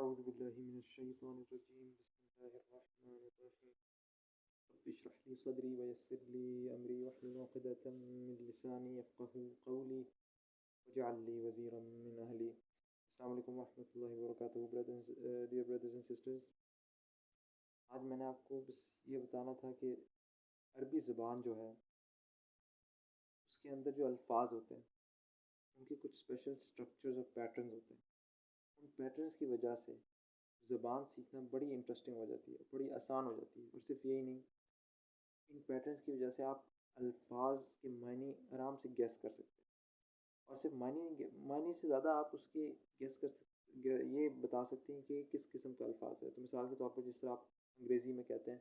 أعوذ بالله من الشيطان الرجيم بسم الله الرحمن الرحيم رب اشرح لي صدري ويسر لي أمري واحلل عقدة من لساني يفقهوا قولي واجعل لي وزيرا من أهلي. السلام علیکم ورحمۃ اللہ وبرکاتہ. ڈیئر بردرز اینڈ سسٹرز، آج میں نے آپ کو بس یہ بتانا تھا کہ عربی زبان جو ہے اس کے اندر جو الفاظ ہوتے ہیں ان کے کچھ اسپیشل اسٹرکچرز اور پیٹرنز ہوتے ہیں. ان پیٹرنز کی وجہ سے زبان سیکھنا بڑی انٹرسٹنگ ہو جاتی ہے، بڑی آسان ہو جاتی ہے. اور صرف یہی نہیں، ان پیٹرنز کی وجہ سے آپ الفاظ کے معنی آرام سے گیس کر سکتے ہیں. اور صرف معنی سے زیادہ آپ اس کے گیس کر سکتے، یہ بتا سکتے ہیں کہ کس قسم کا الفاظ ہے. تو مثال کے طور پر جس طرح آپ انگریزی میں کہتے ہیں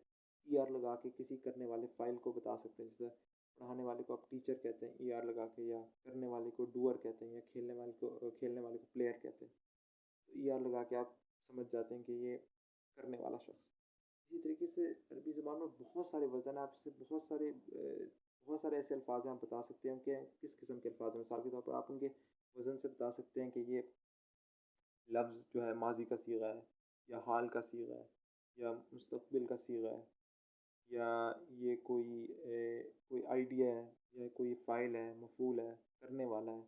ای آر لگا کے کسی کرنے والے فائل کو بتا سکتے ہیں. جس طرح پڑھانے والے کو آپ ٹیچر کہتے ہیں ای آر لگا کے، یا کرنے والے کو ڈوئر کہتے ہیں، یا کھیلنے والے کو پلیئر کہتے ہیں. تو ای آر لگا کے آپ سمجھ جاتے ہیں کہ یہ کرنے والا شخص. اسی طریقے سے عربی زبان میں بہت سارے وزن ہیں، آپ سے بہت سارے ایسے الفاظ ہیں آپ بتا سکتے ہیں کہ کس قسم کے الفاظ ہیں. مثال کے طور پر آپ ان کے وزن سے بتا سکتے ہیں کہ یہ لفظ جو ہے ماضی کا صیغہ ہے، یا حال کا صیغہ ہے، یا مستقبل کا صیغہ ہے، یا یہ کوئی آئیڈیا ہے، یا کوئی فاعل ہے، مفعول ہے، کرنے والا ہے،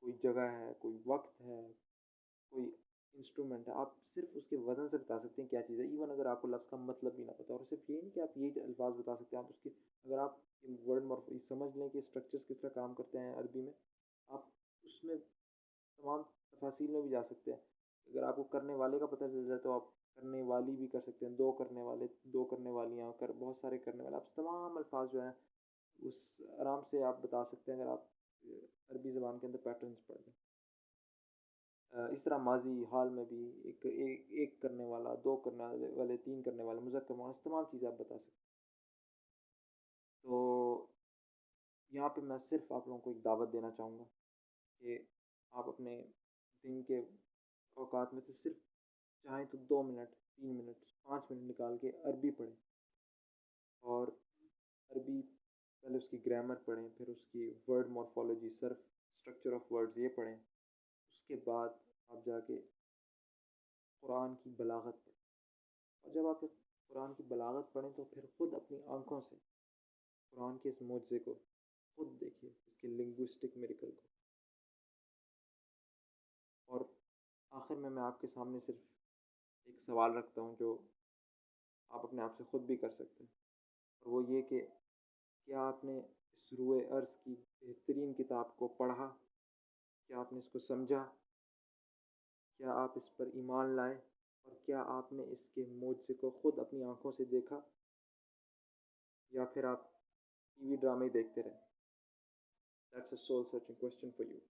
کوئی جگہ ہے، کوئی وقت ہے، کوئی انسٹرومنٹ ہے. آپ صرف اس کے وزن سے بتا سکتے ہیں کیا چیز ہے، ایون اگر آپ کو لفظ کا مطلب بھی نہ پتا. اور صرف یہ نہیں کہ آپ یہ الفاظ بتا سکتے ہیں، آپ اس کے اگر آپ ورڈ سمجھ لیں کہ اسٹرکچرز کس طرح کام کرتے ہیں عربی میں، آپ اس میں تمام تفاصیل میں بھی جا سکتے ہیں. اگر آپ کو کرنے والے کا پتہ چل جائے تو آپ کرنے والی بھی کر سکتے ہیں، دو کرنے والے، دو کرنے والیاں، بہت سارے کرنے والے، آپ تمام الفاظ جو ہیں اس آرام سے آپ بتا سکتے ہیں اگر آپ عربی زبان کے اندر پیٹرنز پڑھ لیں. اس طرح ماضی حال میں بھی ایک کرنے والا، دو کرنے والے، تین کرنے والے، مذکر مؤنث، تمام چیزیں آپ بتا سکتے ہیں. تو یہاں پہ میں صرف آپ لوگوں کو ایک دعوت دینا چاہوں گا کہ آپ اپنے دن کے اوقات میں سے صرف چاہیں تو 2 منٹ، 3 منٹ، 5 منٹ نکال کے عربی پڑھیں. اور عربی پہلے اس کی گرامر پڑھیں، پھر اس کی ورڈ مورفولوجی، صرف اسٹرکچر آف ورڈز یہ پڑھیں. اس کے بعد آپ جا کے قرآن کی بلاغت پڑھیں. اور جب آپ قرآن کی بلاغت پڑھیں تو پھر خود اپنی آنکھوں سے قرآن کے اس معجزے کو خود دیکھیے، اس کے لنگوسٹک میریکل کو. اور آخر میں آپ کے سامنے صرف ایک سوال رکھتا ہوں جو آپ اپنے آپ سے خود بھی کر سکتے ہیں، اور وہ یہ کہ کیا آپ نے اس روئے ارض کی بہترین کتاب کو پڑھا؟ کیا آپ نے اس کو سمجھا؟ کیا آپ اس پر ایمان لائے؟ اور کیا آپ نے اس کے معجزے کو خود اپنی آنکھوں سے دیکھا؟ یا پھر آپ ٹی وی ڈرامے دیکھتے رہے؟ That's a soul searching question for you.